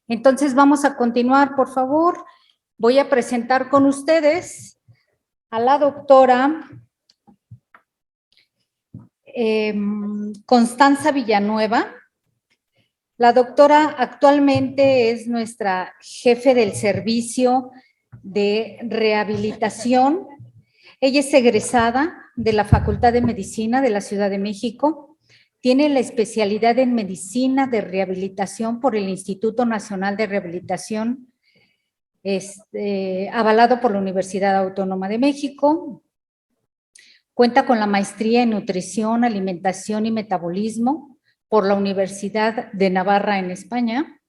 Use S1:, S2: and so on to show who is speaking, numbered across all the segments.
S1: Entonces vamos a continuar, por favor. Voy a presentar con ustedes a la doctora Constanza Villanueva. La doctora actualmente es nuestra jefe del servicio de rehabilitación. Ella es egresada de la Facultad de Medicina de la Ciudad de México. Tiene la especialidad en Medicina de Rehabilitación por el Instituto Nacional de Rehabilitación, avalado por la Universidad Autónoma de México. Cuenta con la maestría en Nutrición, Alimentación y Metabolismo por la Universidad de Navarra en España,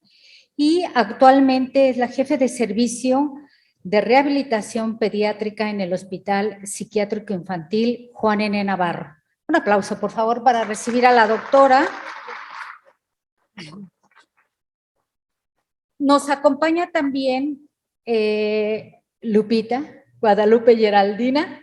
S1: y actualmente es la jefe de servicio de rehabilitación pediátrica en el Hospital Psiquiátrico Infantil Juan N. Navarro. Un aplauso, por favor, para recibir a la doctora. Nos acompaña también Lupita, Guadalupe Geraldina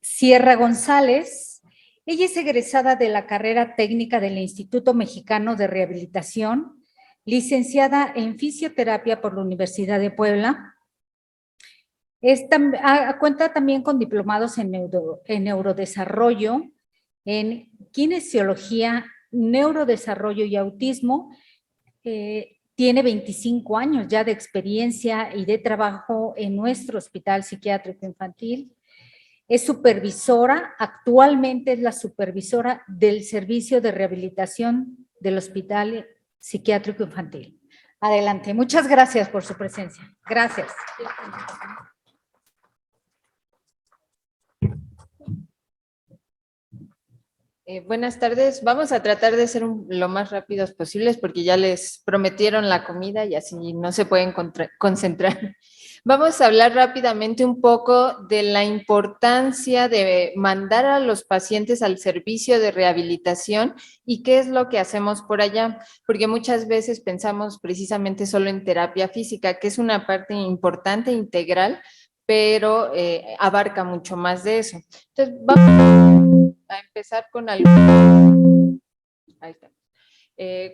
S1: Sierra González. Ella es egresada de la carrera técnica del Instituto Mexicano de Rehabilitación, licenciada en fisioterapia por la Universidad de Puebla. Cuenta también con diplomados en neurodesarrollo, en kinesiología, neurodesarrollo y autismo. Tiene 25 años ya de experiencia y de trabajo en nuestro Hospital Psiquiátrico Infantil. Es supervisora, actualmente es la supervisora del servicio de rehabilitación del Hospital Psiquiátrico Infantil. Adelante, muchas gracias por su presencia. Gracias.
S2: Buenas tardes, vamos a tratar de ser lo más rápidos posibles porque ya les prometieron la comida y así no se pueden concentrar. Vamos a hablar rápidamente un poco de la importancia de mandar a los pacientes al servicio de rehabilitación y qué es lo que hacemos por allá, porque muchas veces pensamos precisamente solo en terapia física, que es una parte importante, integral, pero abarca mucho más de eso. Entonces, vamos a empezar con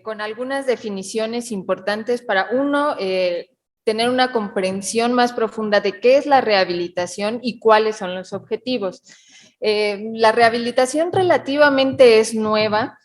S2: con algunas definiciones importantes para uno, tener una comprensión más profunda de qué es la rehabilitación y cuáles son los objetivos. La rehabilitación relativamente es nueva.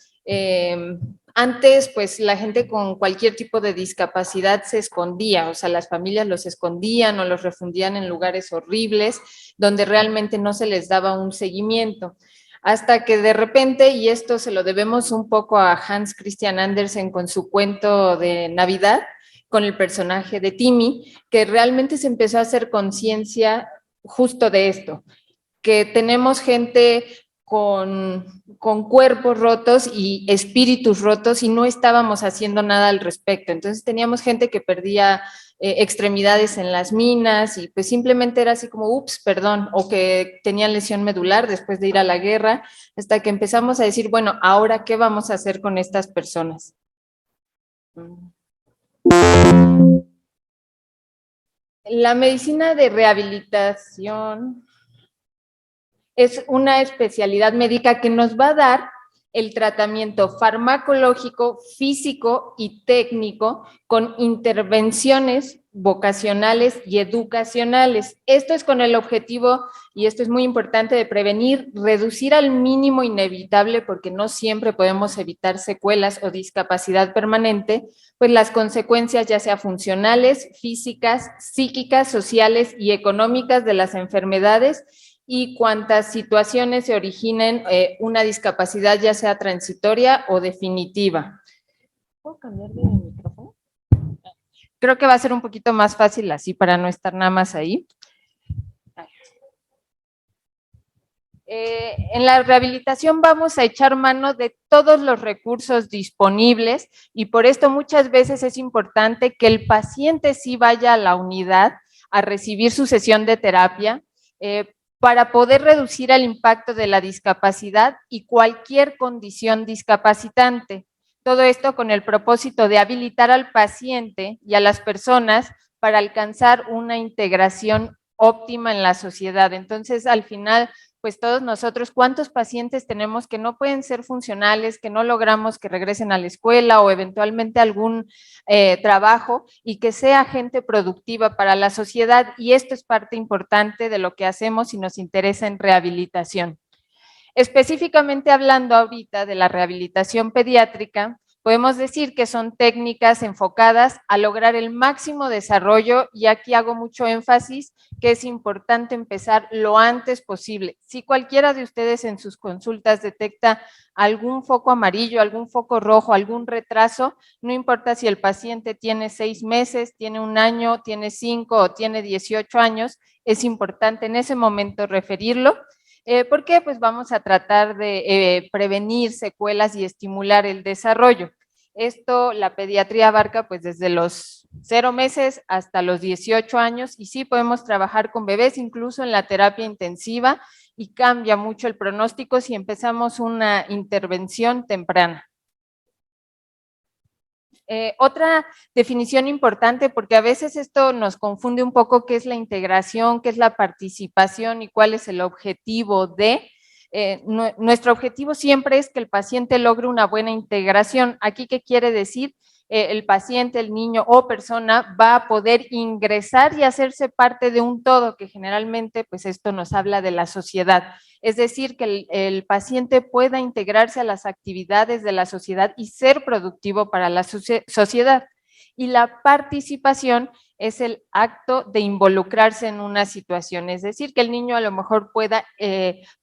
S2: Antes, pues la gente con cualquier tipo de discapacidad se escondía, o sea, las familias los escondían o los refundían en lugares horribles donde realmente no se les daba un seguimiento. Hasta que de repente, y esto se lo debemos un poco a Hans Christian Andersen con su cuento de Navidad, con el personaje de Timmy, que realmente se empezó a hacer conciencia justo de esto, que tenemos gente con cuerpos rotos y espíritus rotos y no estábamos haciendo nada al respecto. Entonces teníamos gente que perdía extremidades en las minas y pues simplemente era así como, ups, perdón, o que tenían lesión medular después de ir a la guerra, hasta que empezamos a decir, bueno, ¿ahora qué vamos a hacer con estas personas? La medicina de rehabilitación es una especialidad médica que nos va a dar el tratamiento farmacológico, físico y técnico con intervenciones vocacionales y educacionales. Esto es con el objetivo, y esto es muy importante, de prevenir, reducir al mínimo inevitable, porque no siempre podemos evitar secuelas o discapacidad permanente, pues las consecuencias ya sea funcionales, físicas, psíquicas, sociales y económicas de las enfermedades y cuantas situaciones se originen una discapacidad ya sea transitoria o definitiva. ¿Puedo cambiar de micrófono? Creo que va a ser un poquito más fácil así para no estar nada más ahí. En la rehabilitación vamos a echar mano de todos los recursos disponibles y por esto muchas veces es importante que el paciente sí vaya a la unidad a recibir su sesión de terapia para poder reducir el impacto de la discapacidad y cualquier condición discapacitante. Todo esto con el propósito de habilitar al paciente y a las personas para alcanzar una integración óptima en la sociedad. Entonces, al final, pues todos nosotros, ¿cuántos pacientes tenemos que no pueden ser funcionales, que no logramos que regresen a la escuela o eventualmente algún trabajo y que sea gente productiva para la sociedad? Y esto es parte importante de lo que hacemos y nos interesa en rehabilitación. Específicamente hablando ahorita de la rehabilitación pediátrica, podemos decir que son técnicas enfocadas a lograr el máximo desarrollo, y aquí hago mucho énfasis que es importante empezar lo antes posible. Si cualquiera de ustedes en sus consultas detecta algún foco amarillo, algún foco rojo, algún retraso, no importa si el paciente tiene 6 meses, tiene 1 año, tiene 5 o tiene 18 años, es importante en ese momento referirlo. ¿Por qué? Pues vamos a tratar de prevenir secuelas y estimular el desarrollo. Esto, la pediatría abarca pues desde los 0 meses hasta los 18 años, y sí podemos trabajar con bebés incluso en la terapia intensiva, y cambia mucho el pronóstico si empezamos una intervención temprana. Otra definición importante, porque a veces esto nos confunde un poco, qué es la integración, qué es la participación y cuál es el objetivo de… nuestro objetivo siempre es que el paciente logre una buena integración. Aquí, ¿qué quiere decir? El paciente, el niño o persona va a poder ingresar y hacerse parte de un todo, que generalmente pues esto nos habla de la sociedad. Es decir, que el paciente pueda integrarse a las actividades de la sociedad y ser productivo para la sociedad. Y la participación es el acto de involucrarse en una situación, es decir, que el niño a lo mejor pueda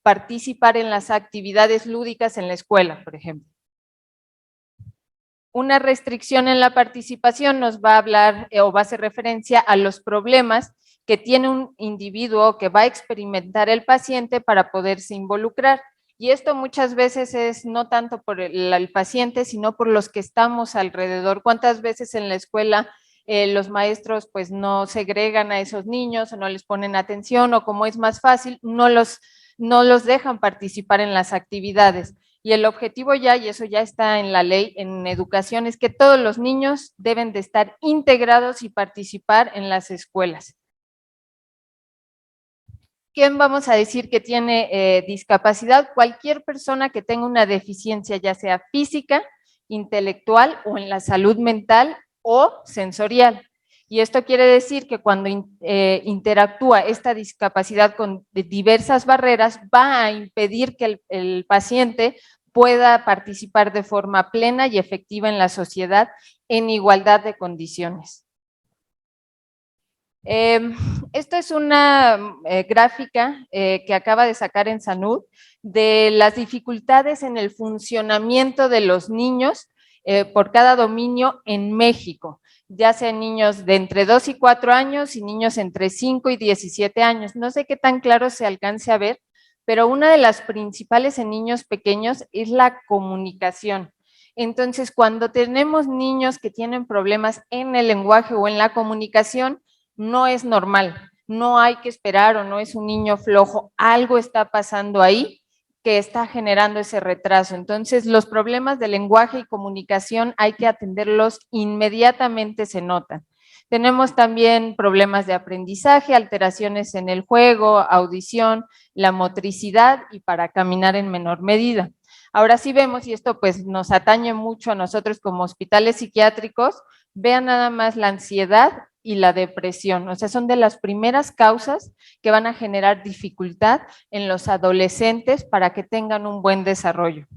S2: participar en las actividades lúdicas en la escuela, por ejemplo. Una restricción en la participación nos va a hablar o va a hacer referencia a los problemas que tiene un individuo que va a experimentar el paciente para poderse involucrar. Y esto muchas veces es no tanto por el paciente, sino por los que estamos alrededor. ¿Cuántas veces en la escuela los maestros pues no segregan a esos niños o no les ponen atención, o como es más fácil, no los dejan participar en las actividades? Y el objetivo ya, y eso ya está en la ley, en educación, es que todos los niños deben de estar integrados y participar en las escuelas. ¿Quién vamos a decir que tiene discapacidad? Cualquier persona que tenga una deficiencia, ya sea física, intelectual o en la salud mental o sensorial. Y esto quiere decir que cuando interactúa esta discapacidad con diversas barreras, va a impedir que el paciente pueda participar de forma plena y efectiva en la sociedad en igualdad de condiciones. Esto es una gráfica que acaba de sacar en Sanud de las dificultades en el funcionamiento de los niños por cada dominio en México, ya sean niños de entre 2 y 4 años y niños entre 5 y 17 años. No sé qué tan claro se alcance a ver, pero una de las principales en niños pequeños es la comunicación. Entonces, cuando tenemos niños que tienen problemas en el lenguaje o en la comunicación, no es normal, no hay que esperar o no es un niño flojo, algo está pasando ahí que está generando ese retraso. Entonces, los problemas de lenguaje y comunicación hay que atenderlos inmediatamente, se notan. Tenemos también problemas de aprendizaje, alteraciones en el juego, audición, la motricidad y para caminar en menor medida. Ahora sí vemos, y esto pues nos atañe mucho a nosotros como hospitales psiquiátricos, vean nada más la ansiedad y la depresión, o sea, son de las primeras causas que van a generar dificultad en los adolescentes para que tengan un buen desarrollo.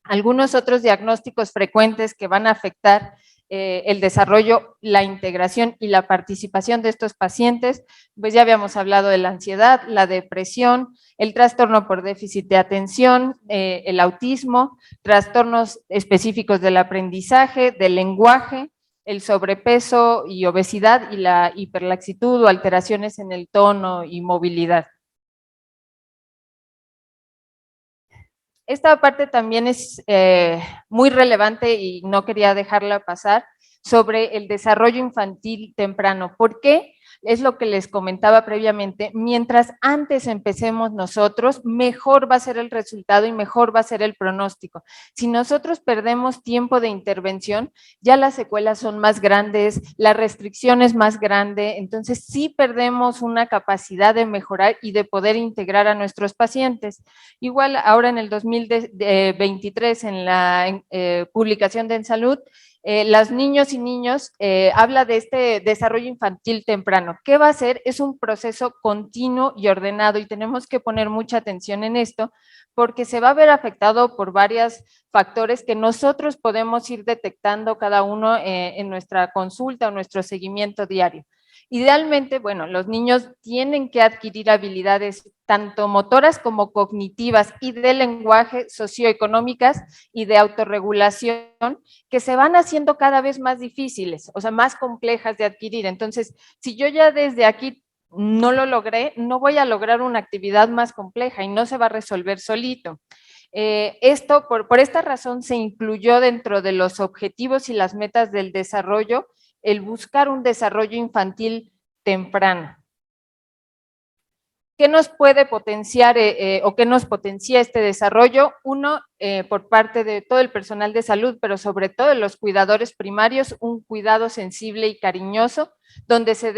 S2: Algunos otros diagnósticos frecuentes que van a afectar el desarrollo, la integración y la participación de estos pacientes, pues ya habíamos hablado de la ansiedad, la depresión, el trastorno por déficit de atención, el autismo, trastornos específicos del aprendizaje, del lenguaje, el sobrepeso y obesidad y la hiperlaxitud o alteraciones en el tono y movilidad. Esta parte también es muy relevante y no quería dejarla pasar, sobre el desarrollo infantil temprano. ¿Por qué? es lo que les comentaba previamente, mientras antes empecemos nosotros, mejor va a ser el resultado y mejor va a ser el pronóstico. Si nosotros perdemos tiempo de intervención, ya las secuelas son más grandes, la restricción es más grande, entonces sí perdemos una capacidad de mejorar y de poder integrar a nuestros pacientes. Igual ahora en el 2023, en la publicación de En Salud, las niños y niños habla de este desarrollo infantil temprano. ¿Qué va a ser? Es un proceso continuo y ordenado y tenemos que poner mucha atención en esto porque se va a ver afectado por varios factores que nosotros podemos ir detectando cada uno en nuestra consulta o nuestro seguimiento diario. Idealmente, bueno, los niños tienen que adquirir habilidades tanto motoras como cognitivas y de lenguaje, socioeconómicas y de autorregulación que se van haciendo cada vez más difíciles, o sea, más complejas de adquirir. Entonces, si yo ya desde aquí no lo logré, no voy a lograr una actividad más compleja y no se va a resolver solito. Esto, por esta razón, se incluyó dentro de los objetivos y las metas del desarrollo el buscar un desarrollo infantil temprano. ¿Qué nos puede potenciar o qué nos potencia este desarrollo? Uno, por parte de todo el personal de salud, pero sobre todo de los cuidadores primarios, un cuidado sensible y cariñoso, donde se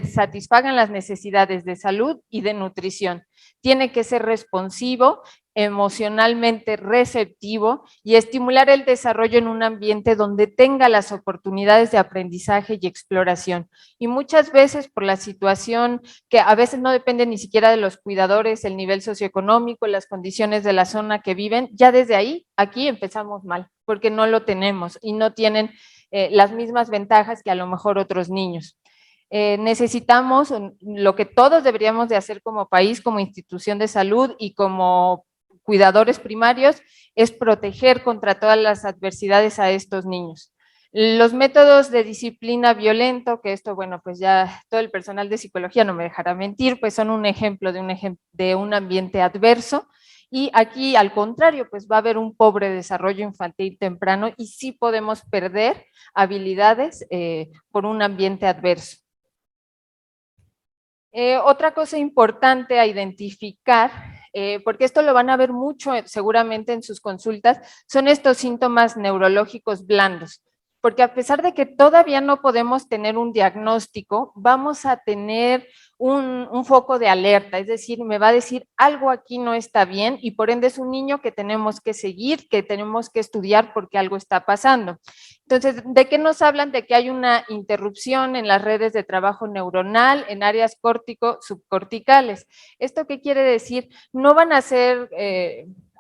S2: satisfagan las necesidades de salud y de nutrición. Tiene que ser responsivo, emocionalmente receptivo y estimular el desarrollo en un ambiente donde tenga las oportunidades de aprendizaje y exploración. Y muchas veces por la situación que a veces no depende ni siquiera de los cuidadores, el nivel socioeconómico, las condiciones de la zona que viven, ya desde ahí, aquí empezamos mal, porque no lo tenemos y no tienen las mismas ventajas que a lo mejor otros niños. Necesitamos lo que todos deberíamos de hacer como país, como institución de salud y como cuidadores primarios, es proteger contra todas las adversidades a estos niños. Los métodos de disciplina violento, que esto, bueno, pues ya todo el personal de psicología no me dejará mentir, pues son un ejemplo de un ambiente adverso. Y aquí, al contrario, pues va a haber un pobre desarrollo infantil temprano y sí podemos perder habilidades por un ambiente adverso. Otra cosa importante a identificar, porque esto lo van a ver mucho seguramente en sus consultas, son estos síntomas neurológicos blandos. Porque a pesar de que todavía no podemos tener un diagnóstico, vamos a tener un foco de alerta, es decir, me va a decir algo aquí no está bien y por ende es un niño que tenemos que seguir, que tenemos que estudiar porque algo está pasando. Entonces, ¿de qué nos hablan? De que hay una interrupción en las redes de trabajo neuronal en áreas córtico-subcorticales. ¿Esto qué quiere decir? No van a ser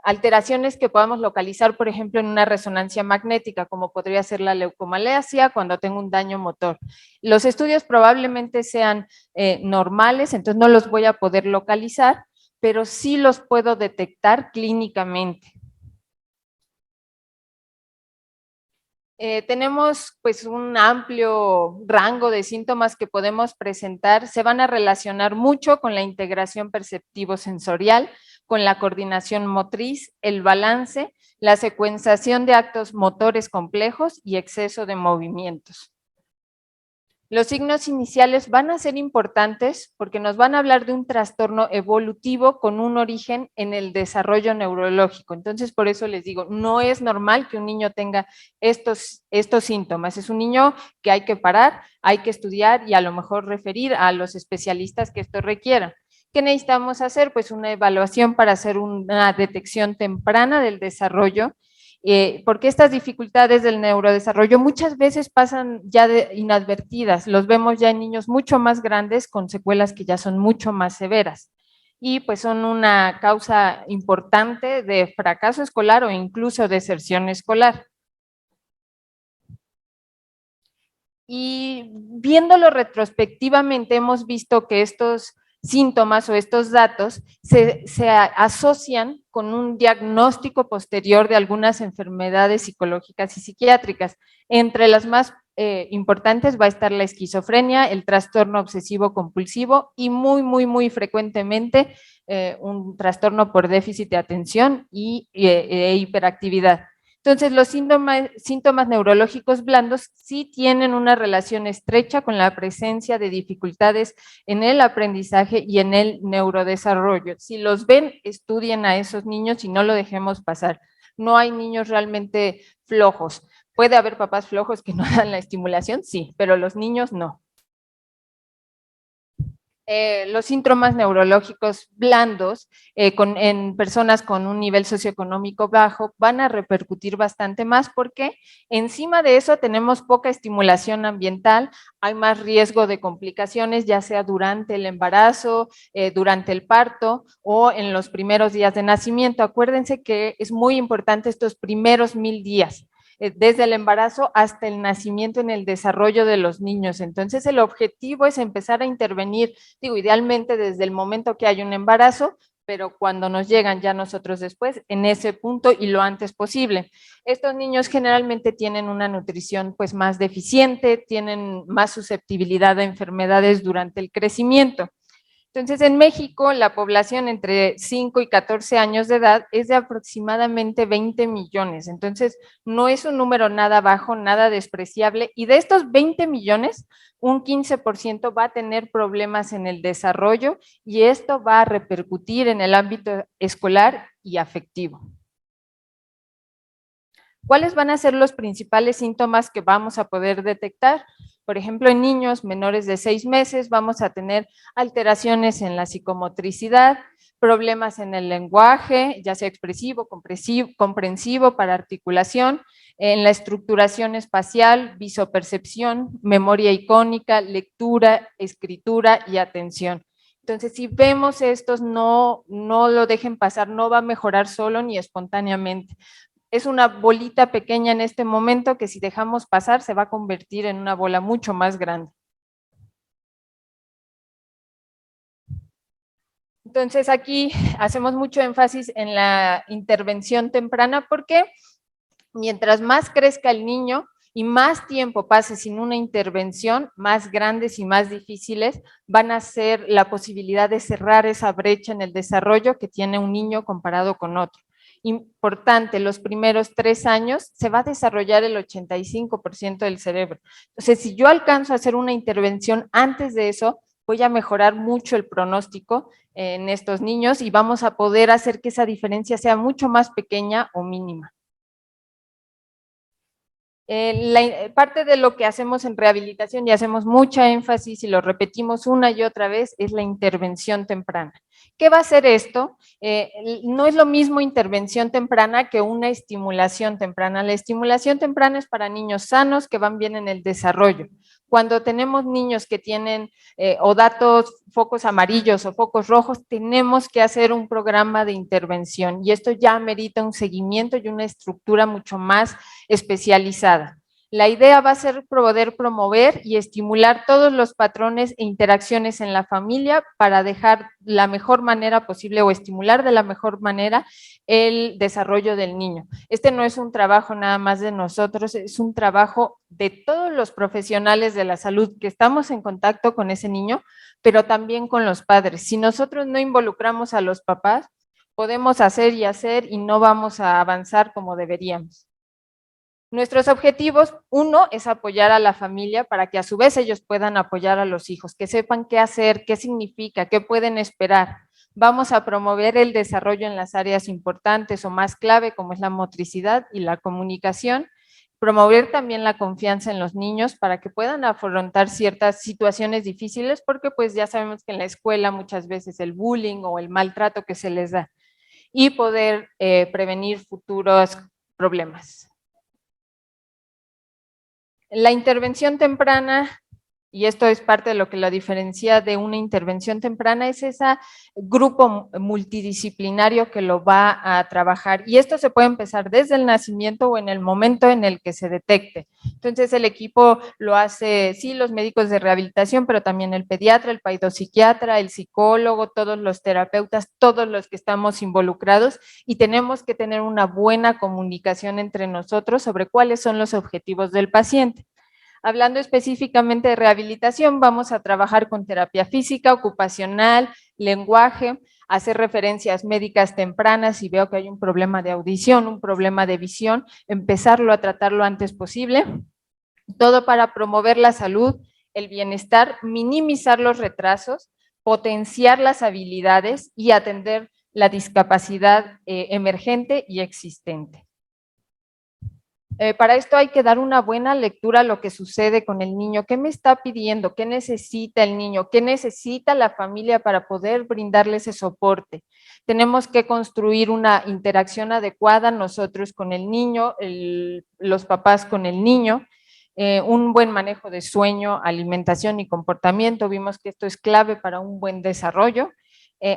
S2: alteraciones que podamos localizar, por ejemplo, en una resonancia magnética, como podría ser la leucomalacia cuando tengo un daño motor. Los estudios probablemente sean normales, entonces no los voy a poder localizar, pero sí los puedo detectar clínicamente. Tenemos pues un amplio rango de síntomas que podemos presentar, se van a relacionar mucho con la integración perceptivo-sensorial, con la coordinación motriz, el balance, la secuenciación de actos motores complejos y exceso de movimientos. Los signos iniciales van a ser importantes porque nos van a hablar de un trastorno evolutivo con un origen en el desarrollo neurológico. Entonces, por eso les digo, no es normal que un niño tenga estos síntomas. Es un niño que hay que parar, hay que estudiar y a lo mejor referir a los especialistas que esto requiera. ¿Qué necesitamos hacer? Pues una evaluación para hacer una detección temprana del desarrollo, porque estas dificultades del neurodesarrollo muchas veces pasan ya inadvertidas, los vemos ya en niños mucho más grandes con secuelas que ya son mucho más severas y pues son una causa importante de fracaso escolar o incluso deserción escolar. Y viéndolo retrospectivamente hemos visto que estos síntomas o estos datos se asocian con un diagnóstico posterior de algunas enfermedades psicológicas y psiquiátricas. Entre las más importantes va a estar la esquizofrenia, el trastorno obsesivo compulsivo y muy frecuentemente un trastorno por déficit de atención y hiperactividad. Entonces, los síntomas neurológicos blandos sí tienen una relación estrecha con la presencia de dificultades en el aprendizaje y en el neurodesarrollo. Si los ven, estudien a esos niños y no lo dejemos pasar. No hay niños realmente flojos. ¿Puede haber papás flojos que no dan la estimulación? Sí, pero los niños no. Los síntomas neurológicos blandos en personas con un nivel socioeconómico bajo van a repercutir bastante más porque encima de eso tenemos poca estimulación ambiental, hay más riesgo de complicaciones, ya sea durante el embarazo, durante el parto o en los primeros días de nacimiento. Acuérdense que es muy importante estos primeros 1000 días desde el embarazo hasta el nacimiento en el desarrollo de los niños. Entonces, el objetivo es empezar a intervenir, digo, idealmente desde el momento que hay un embarazo, pero cuando nos llegan ya nosotros después, en ese punto y lo antes posible. Estos niños generalmente tienen una nutrición pues más deficiente, tienen más susceptibilidad a enfermedades durante el crecimiento. Entonces, en México, la población entre 5 y 14 años de edad es de aproximadamente 20 millones. Entonces, no es un número nada bajo, nada despreciable. Y de estos 20 millones, un 15% va a tener problemas en el desarrollo y esto va a repercutir en el ámbito escolar y afectivo. ¿Cuáles van a ser los principales síntomas que vamos a poder detectar? Por ejemplo, en niños menores de 6 meses vamos a tener alteraciones en la psicomotricidad, problemas en el lenguaje, ya sea expresivo, comprensivo, para articulación, en la estructuración espacial, visopercepción, memoria icónica, lectura, escritura y atención. Entonces, si vemos estos, no lo dejen pasar, no va a mejorar solo ni espontáneamente. Es una bolita pequeña en este momento que si dejamos pasar se va a convertir en una bola mucho más grande. Entonces aquí hacemos mucho énfasis en la intervención temprana porque mientras más crezca el niño y más tiempo pase sin una intervención, más grandes y más difíciles van a ser la posibilidad de cerrar esa brecha en el desarrollo que tiene un niño comparado con otro. Importante, los primeros 3 años se va a desarrollar el 85% del cerebro. Entonces, si yo alcanzo a hacer una intervención antes de eso, voy a mejorar mucho el pronóstico en estos niños y vamos a poder hacer que esa diferencia sea mucho más pequeña o mínima. Parte de lo que hacemos en rehabilitación y hacemos mucha énfasis y lo repetimos una y otra vez es la intervención temprana. ¿Qué va a hacer esto? No es lo mismo intervención temprana que una estimulación temprana. La estimulación temprana es para niños sanos que van bien en el desarrollo. Cuando tenemos niños que tienen o datos, focos amarillos o focos rojos, tenemos que hacer un programa de intervención y esto ya amerita un seguimiento y una estructura mucho más especializada. La idea va a ser poder promover y estimular todos los patrones e interacciones en la familia para dejar la mejor manera posible o estimular de la mejor manera el desarrollo del niño. Este no es un trabajo nada más de nosotros, es un trabajo de todos los profesionales de la salud que estamos en contacto con ese niño, pero también con los padres. Si nosotros no involucramos a los papás, podemos hacer y no vamos a avanzar como deberíamos. Nuestros objetivos, uno, es apoyar a la familia para que a su vez ellos puedan apoyar a los hijos, que sepan qué hacer, qué significa, qué pueden esperar. Vamos a promover el desarrollo en las áreas importantes o más clave, como es la motricidad y la comunicación. Promover también la confianza en los niños para que puedan afrontar ciertas situaciones difíciles, porque pues ya sabemos que en la escuela muchas veces el bullying o el maltrato que se les da. Y poder prevenir futuros problemas. La intervención temprana, y esto es parte de lo que la diferencia de una intervención temprana, es ese grupo multidisciplinario que lo va a trabajar. Y esto se puede empezar desde el nacimiento o en el momento en el que se detecte. Entonces, el equipo lo hace, sí, los médicos de rehabilitación, pero también el pediatra, el psiquiatra, el psicólogo, todos los terapeutas, todos los que estamos involucrados, y tenemos que tener una buena comunicación entre nosotros sobre cuáles son los objetivos del paciente. Hablando específicamente de rehabilitación, vamos a trabajar con terapia física, ocupacional, lenguaje. hacer referencias médicas tempranas si veo que hay un problema de audición, un problema de visión, empezarlo a tratar lo antes posible, todo para promover la salud, el bienestar, minimizar los retrasos, potenciar las habilidades y atender la discapacidad emergente y existente. Para esto hay que dar una buena lectura a lo que sucede con el niño. ¿Qué me está pidiendo? ¿Qué necesita el niño? ¿Qué necesita la familia para poder brindarle ese soporte? Tenemos que construir una interacción adecuada nosotros con el niño, los papás con el niño, un buen manejo de sueño, alimentación y comportamiento. Vimos que esto es clave para un buen desarrollo.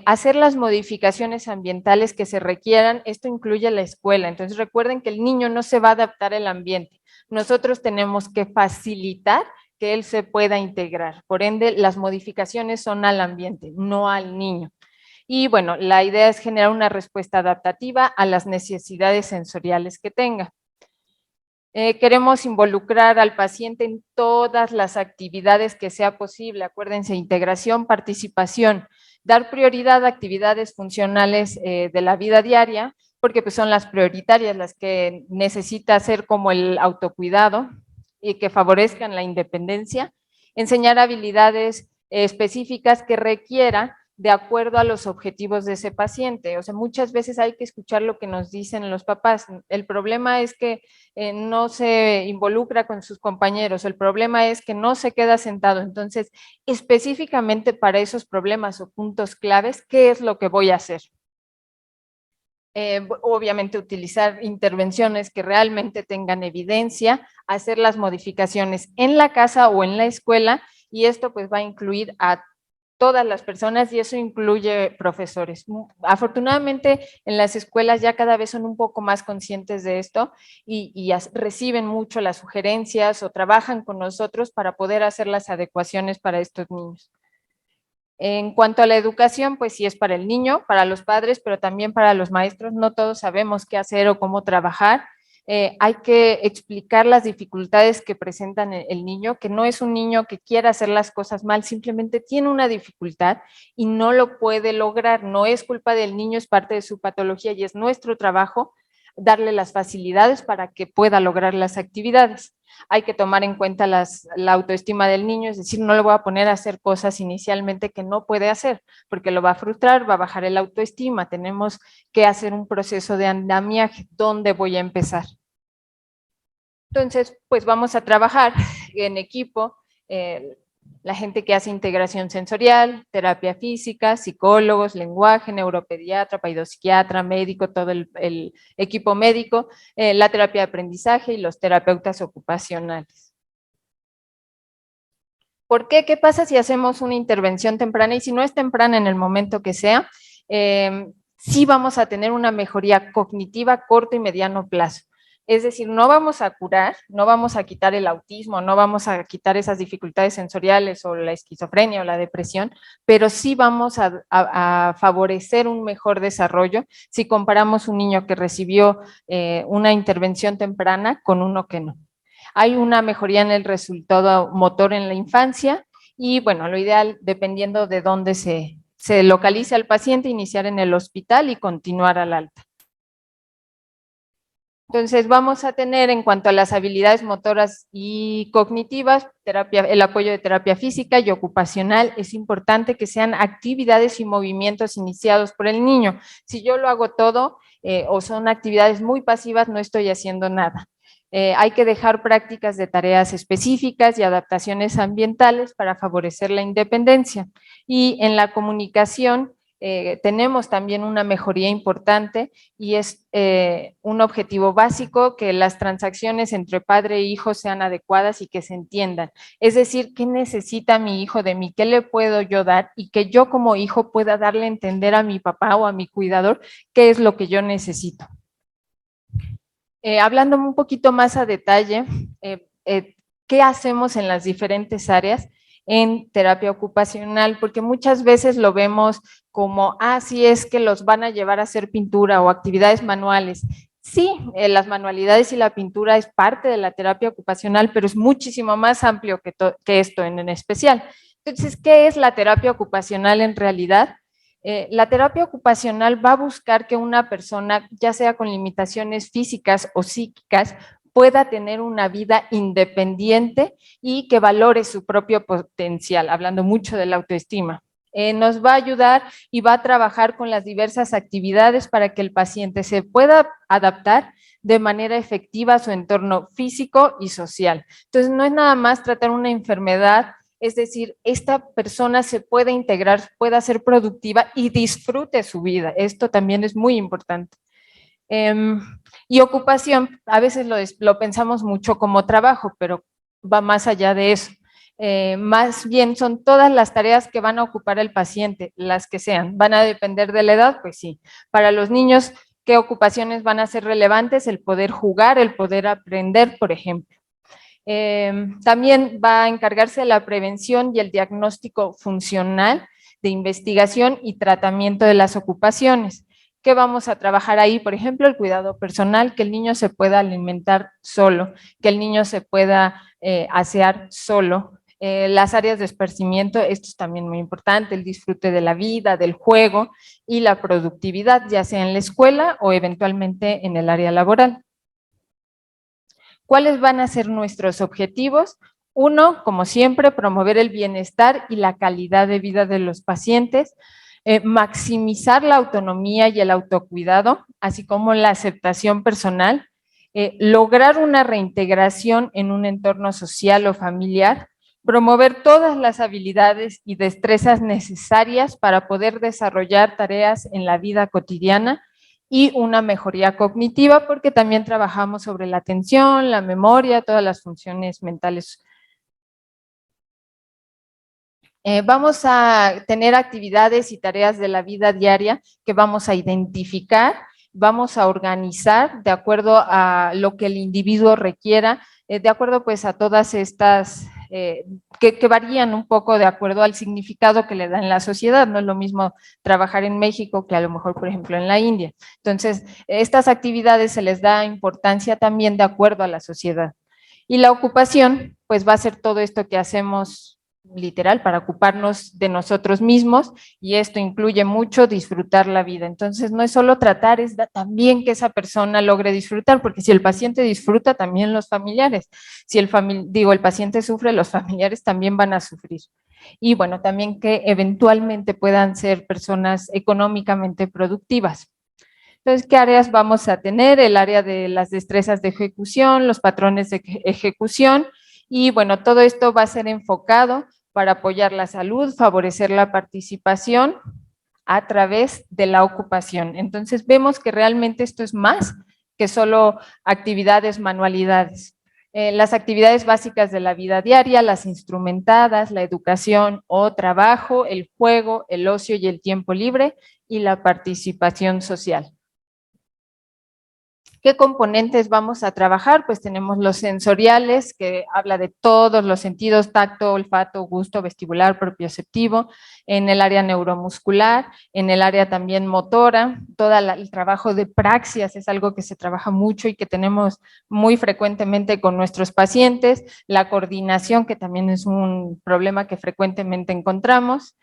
S2: Hacer las modificaciones ambientales que se requieran, esto incluye la escuela, entonces recuerden que el niño no se va a adaptar al ambiente, nosotros tenemos que facilitar que él se pueda integrar, por ende las modificaciones son al ambiente, no al niño. Y bueno, la idea es generar una respuesta adaptativa a las necesidades sensoriales que tenga. Queremos involucrar al paciente en todas las actividades que sea posible, acuérdense, integración, participación, dar prioridad a actividades funcionales de la vida diaria, porque pues, son las prioritarias, las que necesita hacer como el autocuidado y que favorezcan la independencia, enseñar habilidades específicas que requiera de acuerdo a los objetivos de ese paciente. O sea, muchas veces hay que escuchar lo que nos dicen los papás. El problema es que no se involucra con sus compañeros, el problema es que no se queda sentado. Entonces, específicamente para esos problemas o puntos claves, ¿qué es lo que voy a hacer? Obviamente utilizar intervenciones que realmente tengan evidencia, hacer las modificaciones en la casa o en la escuela, y esto pues va a incluir a todas las personas y eso incluye profesores. Afortunadamente en las escuelas ya cada vez son un poco más conscientes de esto y reciben mucho las sugerencias o trabajan con nosotros para poder hacer las adecuaciones para estos niños. En cuanto a la educación, pues sí es para el niño, para los padres, pero también para los maestros. No todos sabemos qué hacer o cómo trabajar. Hay que explicar las dificultades que presentan el niño, que no es un niño que quiera hacer las cosas mal, simplemente tiene una dificultad y no lo puede lograr. No es culpa del niño, es parte de su patología y es nuestro trabajo darle las facilidades para que pueda lograr las actividades. Hay que tomar en cuenta la autoestima del niño, es decir, no le voy a poner a hacer cosas inicialmente que no puede hacer, porque lo va a frustrar, va a bajar el autoestima. Tenemos que hacer un proceso de andamiaje. ¿Dónde voy a empezar? Entonces, pues vamos a trabajar en equipo, la gente que hace integración sensorial, terapia física, psicólogos, lenguaje, neuropediatra, paidopsiquiatra, médico, todo el equipo médico, la terapia de aprendizaje y los terapeutas ocupacionales. ¿Por qué? ¿Qué pasa si hacemos una intervención temprana? Y si no es temprana en el momento que sea, sí vamos a tener una mejoría cognitiva a corto y mediano plazo. Es decir, no vamos a curar, no vamos a quitar el autismo, no vamos a quitar esas dificultades sensoriales o la esquizofrenia o la depresión, pero sí vamos a favorecer un mejor desarrollo si comparamos un niño que recibió una intervención temprana con uno que no. Hay una mejoría en el resultado motor en la infancia y bueno, lo ideal, dependiendo de dónde se localiza el paciente, iniciar en el hospital y continuar al alta. Entonces vamos a tener en cuanto a las habilidades motoras y cognitivas, el apoyo de terapia física y ocupacional. Es importante que sean actividades y movimientos iniciados por el niño. Si yo lo hago todo o son actividades muy pasivas, no estoy haciendo nada. Hay que dejar prácticas de tareas específicas y adaptaciones ambientales para favorecer la independencia. Y en la comunicación, tenemos también una mejoría importante y es un objetivo básico que las transacciones entre padre e hijo sean adecuadas y que se entiendan. Es decir, ¿qué necesita mi hijo de mí? ¿Qué le puedo yo dar? Y que yo como hijo pueda darle a entender a mi papá o a mi cuidador qué es lo que yo necesito. Hablando un poquito más a detalle, ¿qué hacemos en las diferentes áreas en terapia ocupacional? Porque muchas veces lo vemos como, sí es que los van a llevar a hacer pintura o actividades manuales. Sí, las manualidades y la pintura es parte de la terapia ocupacional, pero es muchísimo más amplio que esto en especial. Entonces, ¿qué es la terapia ocupacional en realidad? La terapia ocupacional va a buscar que una persona, ya sea con limitaciones físicas o psíquicas, pueda tener una vida independiente y que valore su propio potencial, hablando mucho de la autoestima. Nos va a ayudar y va a trabajar con las diversas actividades para que el paciente se pueda adaptar de manera efectiva a su entorno físico y social. Entonces, no es nada más tratar una enfermedad, es decir, esta persona se puede integrar, pueda ser productiva y disfrute su vida. Esto también es muy importante. Y ocupación, a veces lo pensamos mucho como trabajo, pero va más allá de eso. Más bien son todas las tareas que van a ocupar el paciente, las que sean. ¿Van a depender de la edad? Pues sí. Para los niños, ¿qué ocupaciones van a ser relevantes? El poder jugar, el poder aprender, por ejemplo. También va a encargarse de la prevención y el diagnóstico funcional de investigación y tratamiento de las ocupaciones. ¿Qué vamos a trabajar ahí? Por ejemplo, el cuidado personal, que el niño se pueda alimentar solo, que el niño se pueda asear solo. Las áreas de esparcimiento, esto es también muy importante, el disfrute de la vida, del juego y la productividad, ya sea en la escuela o eventualmente en el área laboral. ¿Cuáles van a ser nuestros objetivos? Uno, como siempre, promover el bienestar y la calidad de vida de los pacientes, maximizar la autonomía y el autocuidado, así como la aceptación personal, lograr una reintegración en un entorno social o familiar, promover todas las habilidades y destrezas necesarias para poder desarrollar tareas en la vida cotidiana y una mejoría cognitiva, porque también trabajamos sobre la atención, la memoria, todas las funciones mentales. Vamos a tener actividades y tareas de la vida diaria que vamos a identificar, vamos a organizar de acuerdo a lo que el individuo requiera, de acuerdo pues a todas estas que varían un poco de acuerdo al significado que le da en la sociedad. No es lo mismo trabajar en México que a lo mejor, por ejemplo, en la India. Entonces, estas actividades se les da importancia también de acuerdo a la sociedad. Y la ocupación, pues va a ser todo esto que hacemos literal para ocuparnos de nosotros mismos, y esto incluye mucho disfrutar la vida. Entonces no es solo tratar, es también que esa persona logre disfrutar, porque si el paciente disfruta, también los familiares. Si el paciente sufre, los familiares también van a sufrir. Y bueno, también que eventualmente puedan ser personas económicamente productivas. Entonces, ¿qué áreas vamos a tener? El área de las destrezas de ejecución, los patrones de ejecución, y bueno, todo esto va a ser enfocado para apoyar la salud, favorecer la participación a través de la ocupación. Entonces, vemos que realmente esto es más que solo actividades, manualidades. Las actividades básicas de la vida diaria, las instrumentadas, la educación o trabajo, el juego, el ocio y el tiempo libre, y la participación social. ¿Qué componentes vamos a trabajar? Pues tenemos los sensoriales, que habla de todos los sentidos: tacto, olfato, gusto, vestibular, propioceptivo. En el área neuromuscular, en el área también motora, todo el trabajo de praxias es algo que se trabaja mucho y que tenemos muy frecuentemente con nuestros pacientes. La coordinación, que también es un problema que frecuentemente encontramos.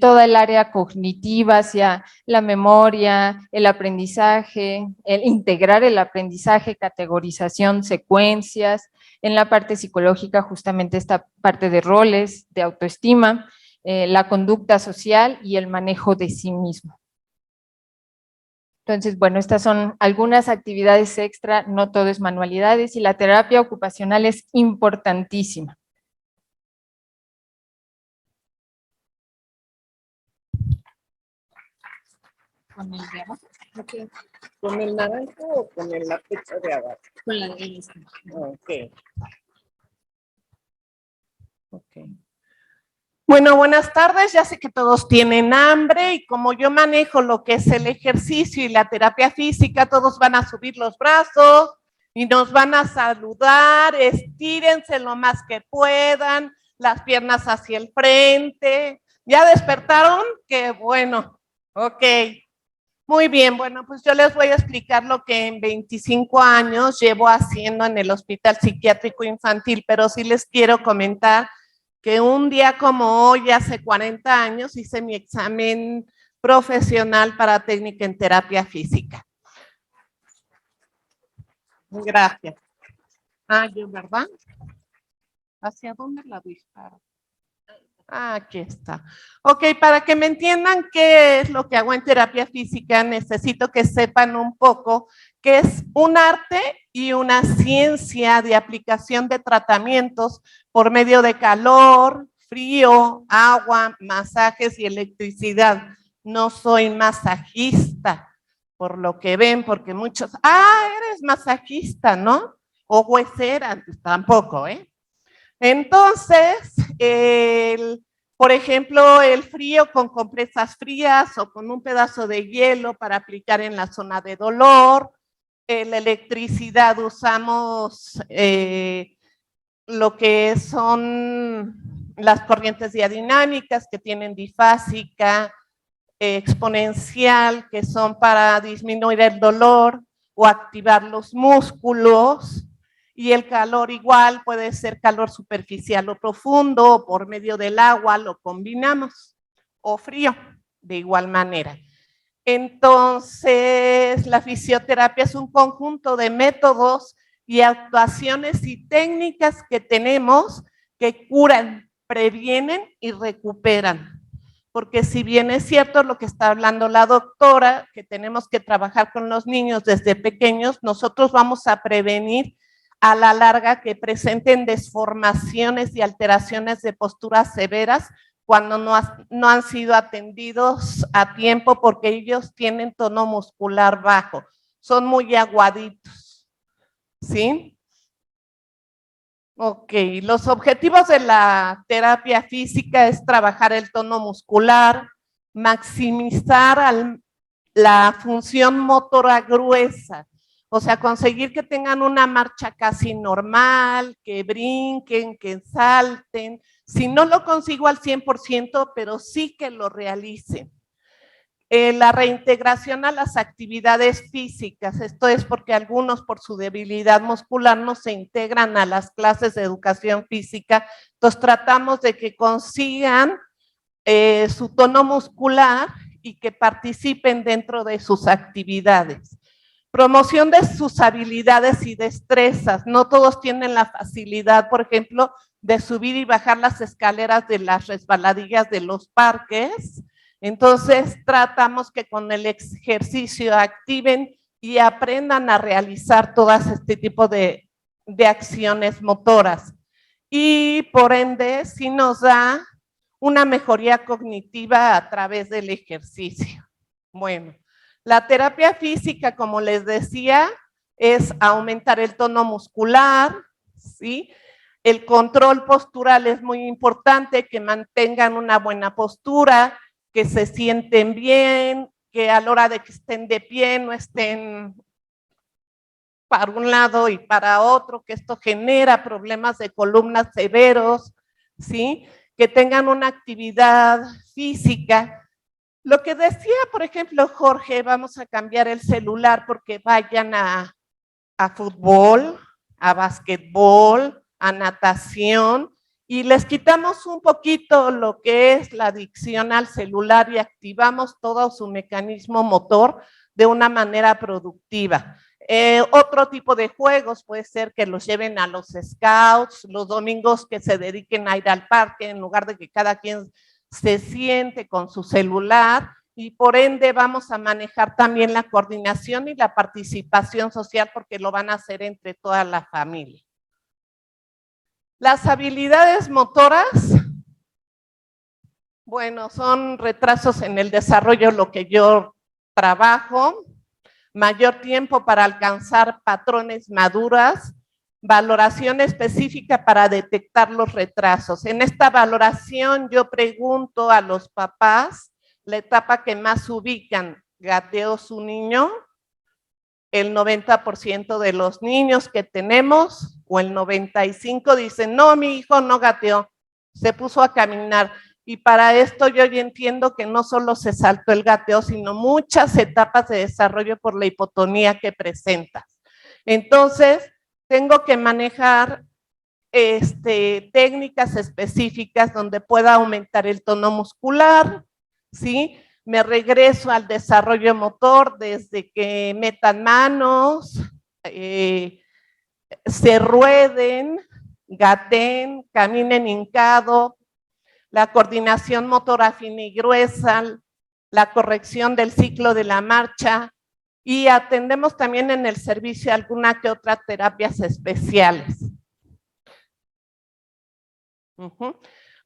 S2: Toda el área cognitiva, hacia la memoria, el aprendizaje, el integrar el aprendizaje, categorización, secuencias. En la parte psicológica, justamente esta parte de roles, de autoestima, la conducta social y el manejo de sí mismo. Entonces, bueno, estas son algunas actividades extra, no todo es manualidades, y la terapia ocupacional es importantísima.
S1: ¿Con el de abajo?
S3: Okay. ¿Con el naranja o con la fecha de abajo?
S1: Con la de esta.
S3: Ok. Ok. Bueno, buenas tardes. Ya sé que todos tienen hambre y como yo manejo lo que es el ejercicio y la terapia física, todos van a subir los brazos y nos van a saludar. Estírense lo más que puedan, las piernas hacia el frente. ¿Ya despertaron? Qué bueno. Ok. Muy bien, bueno, pues yo les voy a explicar lo que en 25 años llevo haciendo en el Hospital Psiquiátrico Infantil, pero sí les quiero comentar que un día como hoy, hace 40 años, hice mi examen profesional para técnica en terapia física. Gracias. Yo, ¿verdad? ¿Hacia dónde la disparo? Aquí está. Ok, para que me entiendan qué es lo que hago en terapia física, necesito que sepan un poco que es un arte y una ciencia de aplicación de tratamientos por medio de calor, frío, agua, masajes y electricidad. No soy masajista, por lo que ven, porque muchos, eres masajista, ¿no? O huesera, tampoco, ¿eh? Entonces, por ejemplo, el frío con compresas frías o con un pedazo de hielo para aplicar en la zona de dolor. La electricidad usamos lo que son las corrientes diadinámicas que tienen difásica, exponencial, que son para disminuir el dolor o activar los músculos. Y el calor igual puede ser calor superficial o profundo, o por medio del agua lo combinamos, o frío, de igual manera. Entonces, la fisioterapia es un conjunto de métodos y actuaciones y técnicas que tenemos que curan, previenen y recuperan. Porque si bien es cierto lo que está hablando la doctora, que tenemos que trabajar con los niños desde pequeños, nosotros vamos a prevenir a la larga que presenten desformaciones y alteraciones de posturas severas cuando no han sido atendidos a tiempo porque ellos tienen tono muscular bajo, son muy aguaditos, ¿sí? Ok, los objetivos de la terapia física es trabajar el tono muscular, maximizar la función motora gruesa, o sea, conseguir que tengan una marcha casi normal, que brinquen, que salten. Si no lo consigo al 100%, pero sí que lo realicen. La reintegración a las actividades físicas, esto es porque algunos por su debilidad muscular no se integran a las clases de educación física, entonces tratamos de que consigan su tono muscular y que participen dentro de sus actividades. Promoción de sus habilidades y destrezas. No todos tienen la facilidad, por ejemplo, de subir y bajar las escaleras de las resbaladillas de los parques. Entonces, tratamos que con el ejercicio activen y aprendan a realizar todas este tipo de acciones motoras. Y por ende, sí nos da una mejoría cognitiva a través del ejercicio. Bueno. La terapia física, como les decía, es aumentar el tono muscular, ¿sí? El control postural es muy importante, que mantengan una buena postura, que se sienten bien, que a la hora de que estén de pie no estén para un lado y para otro, que esto genera problemas de columna severos, ¿sí? Que tengan una actividad física. Lo que decía, por ejemplo, Jorge, vamos a cambiar el celular porque vayan a fútbol, a basquetbol, a natación, y les quitamos un poquito lo que es la adicción al celular y activamos todo su mecanismo motor de una manera productiva. Otro tipo de juegos puede ser que los lleven a los scouts, los domingos que se dediquen a ir al parque en lugar de que cada quien se siente con su celular, y por ende vamos a manejar también la coordinación y la participación social porque lo van a hacer entre toda la familia. Las habilidades motoras, bueno, son retrasos en el desarrollo, lo que yo trabajo, mayor tiempo para alcanzar patrones maduras, valoración específica para detectar los retrasos. En esta valoración yo pregunto a los papás la etapa que más ubican. ¿Gateó su niño? El 90% de los niños que tenemos, o el 95% dicen, no, mi hijo no gateó, se puso a caminar. Y para esto yo ya entiendo que no solo se saltó el gateo, sino muchas etapas de desarrollo por la hipotonía que presenta. Entonces, tengo que manejar técnicas específicas donde pueda aumentar el tono muscular, ¿sí? Me regreso al desarrollo motor desde que metan manos, se rueden, gateen, caminen hincado, la coordinación motora fina y gruesa, la corrección del ciclo de la marcha, y atendemos también en el servicio alguna que otra terapias especiales.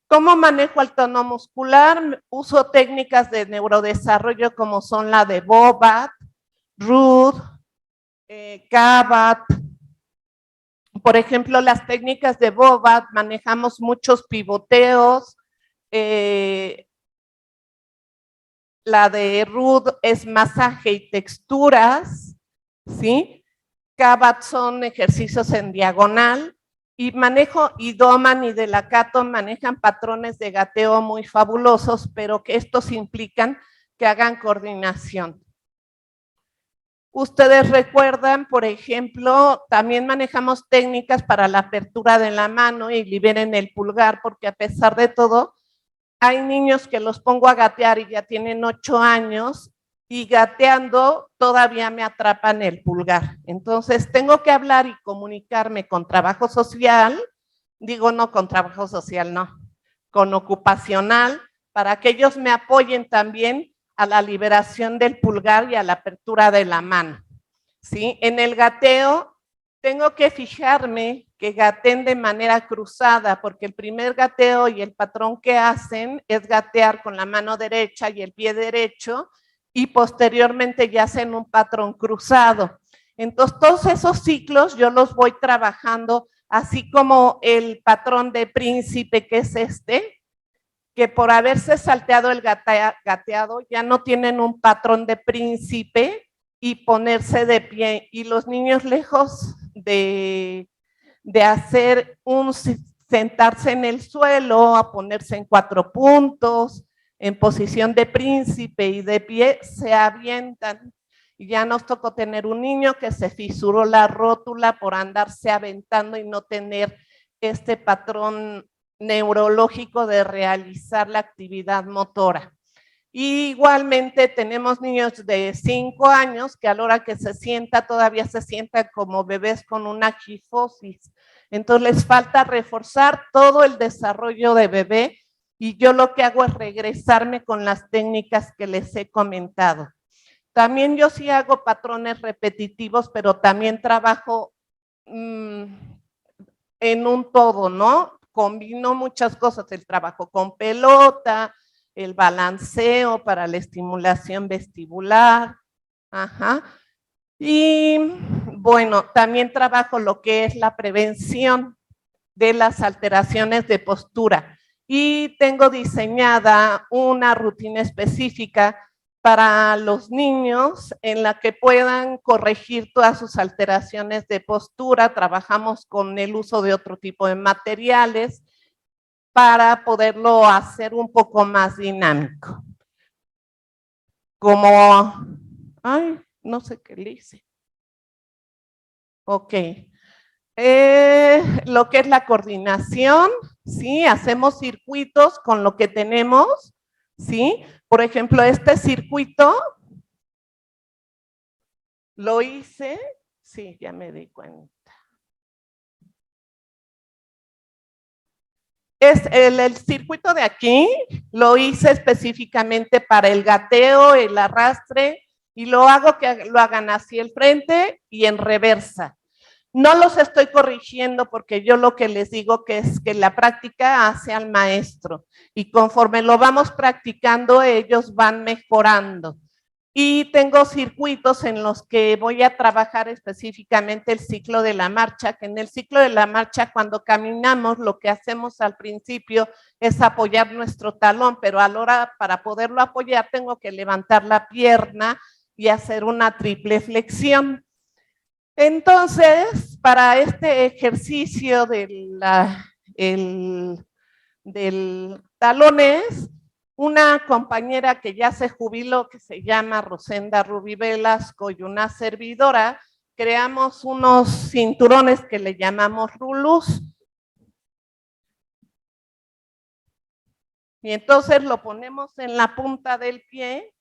S3: ¿Cómo manejo el tono muscular? Uso técnicas de neurodesarrollo como son la de Bobat, Rudd, Kabat. Por ejemplo, las técnicas de Bobat manejamos muchos pivoteos. La de Rudd es masaje y texturas, ¿sí? Kabat son ejercicios en diagonal. Y manejo, y Doman y Delacato manejan patrones de gateo muy fabulosos, pero que estos implican que hagan coordinación. Ustedes recuerdan, por ejemplo, también manejamos técnicas para la apertura de la mano y liberen el pulgar, porque a pesar de todo, hay niños que los pongo a gatear y ya tienen 8 años y gateando todavía me atrapan el pulgar. Entonces tengo que hablar y comunicarme con trabajo social, digo no con trabajo social, no, con ocupacional, para que ellos me apoyen también a la liberación del pulgar y a la apertura de la mano. ¿Sí? En el gateo tengo que fijarme que gateen de manera cruzada, porque el primer gateo y el patrón que hacen es gatear con la mano derecha y el pie derecho, y posteriormente ya hacen un patrón cruzado. Entonces, todos esos ciclos yo los voy trabajando, así como el patrón de príncipe, que es este, que por haberse salteado el gateado ya no tienen un patrón de príncipe y ponerse de pie. Y los niños, lejos de hacer sentarse en el suelo, a ponerse en 4 puntos, en posición de príncipe y de pie, se avientan. Y ya nos tocó tener un niño que se fisuró la rótula por andarse aventando y no tener este patrón neurológico de realizar la actividad motora. Y igualmente tenemos niños de 5 años que a la hora que se sienta todavía se sientan como bebés con una gifosis. Entonces les falta reforzar todo el desarrollo de bebé, y yo lo que hago es regresarme con las técnicas que les he comentado. También yo sí hago patrones repetitivos, pero también trabajo en un todo, ¿no? Combino muchas cosas, el trabajo con pelota, el balanceo para la estimulación vestibular, ajá. Y bueno, también trabajo lo que es la prevención de las alteraciones de postura. Y tengo diseñada una rutina específica para los niños en la que puedan corregir todas sus alteraciones de postura. Trabajamos con el uso de otro tipo de materiales para poderlo hacer un poco más dinámico. Como, ay, no sé qué le hice. Ok. Lo que es la coordinación, ¿sí? Hacemos circuitos con lo que tenemos, ¿sí? Por ejemplo, este circuito lo hice, sí, ya me di cuenta. El circuito de aquí lo hice específicamente para el gateo, el arrastre, y lo hago que lo hagan hacia el frente y en reversa. No los estoy corrigiendo porque yo lo que les digo que es que la práctica hace al maestro, y conforme lo vamos practicando ellos van mejorando. Y tengo circuitos en los que voy a trabajar específicamente el ciclo de la marcha, que en el ciclo de la marcha cuando caminamos lo que hacemos al principio es apoyar nuestro talón, pero a la hora para poderlo apoyar tengo que levantar la pierna y hacer una triple flexión. Entonces, para este ejercicio del talones, una compañera que ya se jubiló, que se llama Rosenda Rubí Velasco, y una servidora, creamos unos cinturones que le llamamos rulus. Y entonces lo ponemos en la punta del pie,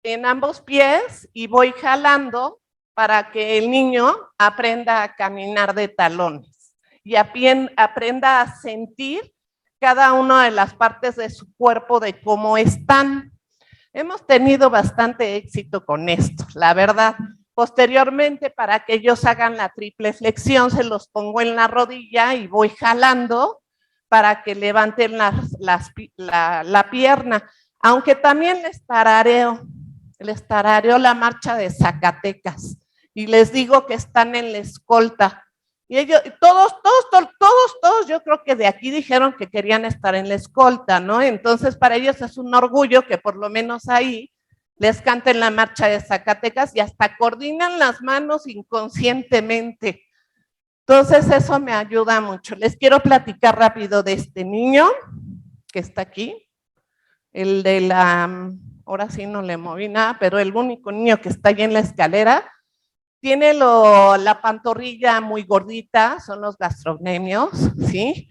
S3: en ambos pies, y voy jalando para que el niño aprenda a caminar de talones y aprenda a sentir cada una de las partes de su cuerpo de cómo están. Hemos tenido bastante éxito con esto, la verdad. Posteriormente, para que ellos hagan la triple flexión, se los pongo en la rodilla y voy jalando para que levanten la pierna, aunque también les tarareo la marcha de Zacatecas y les digo que están en la escolta. Y ellos, todos, yo creo que de aquí dijeron que querían estar en la escolta, ¿no? Entonces, para ellos es un orgullo que por lo menos ahí les canten la marcha de Zacatecas y hasta coordinan las manos inconscientemente. Entonces, eso me ayuda mucho. Les quiero platicar rápido de este niño que está aquí, el de la, ahora sí no le moví nada, pero el único niño que está ahí en la escalera, tiene la pantorrilla muy gordita, son los gastrocnemios, ¿sí?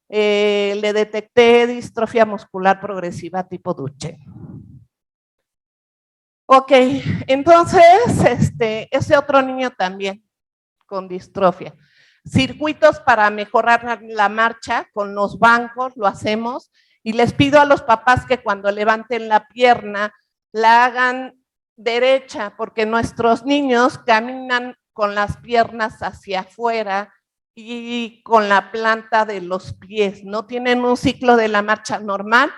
S3: Le detecté distrofia muscular progresiva tipo Duchenne. Ok, entonces, ese otro niño también con distrofia. Circuitos para mejorar la marcha con los bancos, lo hacemos, y les pido a los papás que cuando levanten la pierna, la hagan derecha, porque nuestros niños caminan con las piernas hacia afuera y con la planta de los pies, no tienen un ciclo de la marcha normal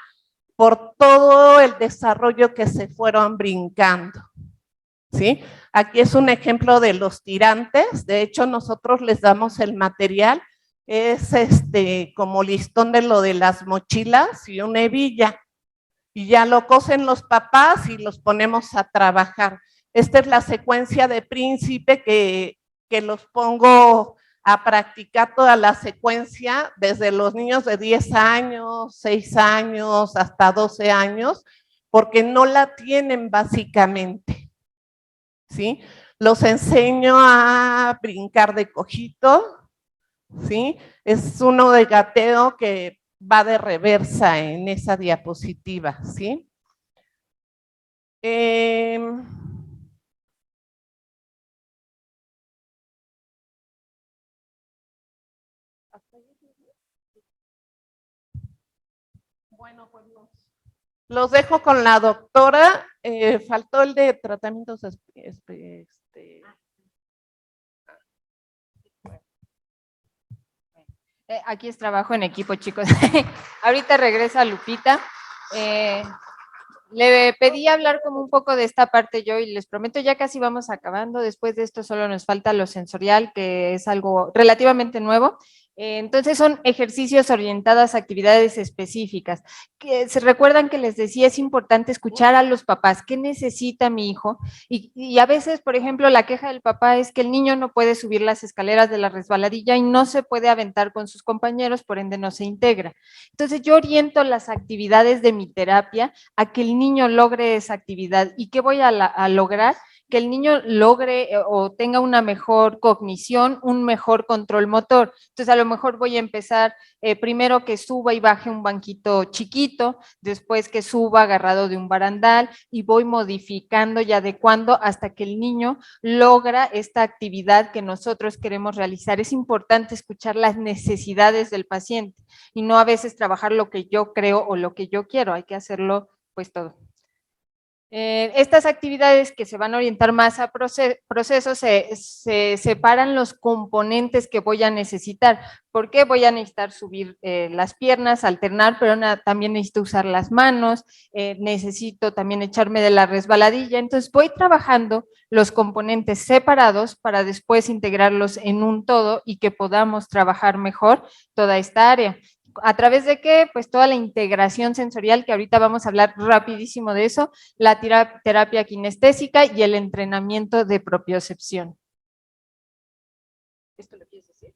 S3: por todo el desarrollo que se fueron brincando, ¿sí? Aquí es un ejemplo de los tirantes, de hecho nosotros les damos el material, es como listón de lo de las mochilas y una hebilla, y ya lo cosen los papás y los ponemos a trabajar. Esta es la secuencia de Príncipe que los pongo a practicar toda la secuencia desde los niños de 10 años, 6 años, hasta 12 años, porque no la tienen básicamente, ¿sí? Los enseño a brincar de cojito, ¿sí? Es uno de gateo que va de reversa en esa diapositiva, ¿sí? Bueno, pues los dejo con la doctora. Faltó el de tratamientos.
S2: Aquí es trabajo en equipo, chicos. Ahorita regresa Lupita. Le pedí hablar como un poco de esta parte yo y les prometo ya casi vamos acabando. Después de esto solo nos falta lo sensorial, que es algo relativamente nuevo. Entonces son ejercicios orientados a actividades específicas. Que se recuerdan que les decía, es importante escuchar a los papás, ¿qué necesita mi hijo? Y a veces, por ejemplo, la queja del papá es que el niño no puede subir las escaleras de la resbaladilla y no se puede aventar con sus compañeros, por ende no se integra. Entonces yo oriento las actividades de mi terapia a que el niño logre esa actividad. ¿Y qué voy a lograr? Que el niño logre o tenga una mejor cognición, un mejor control motor. Entonces, a lo mejor voy a empezar primero que suba y baje un banquito chiquito, después que suba agarrado de un barandal y voy modificando y adecuando hasta que el niño logra esta actividad que nosotros queremos realizar. Es importante escuchar las necesidades del paciente y no a veces trabajar lo que yo creo o lo que yo quiero, hay que hacerlo pues todo. Estas actividades que se van a orientar más a procesos, se separan los componentes que voy a necesitar. ¿Por qué? Voy a necesitar subir las piernas, alternar, pero también necesito usar las manos, necesito también echarme de la resbaladilla. Entonces voy trabajando los componentes separados para después integrarlos en un todo y que podamos trabajar mejor toda esta área. ¿A través de qué? Pues toda la integración sensorial, que ahorita vamos a hablar rapidísimo de eso, la terapia kinestésica y el entrenamiento de propiocepción. ¿Esto lo quieres decir?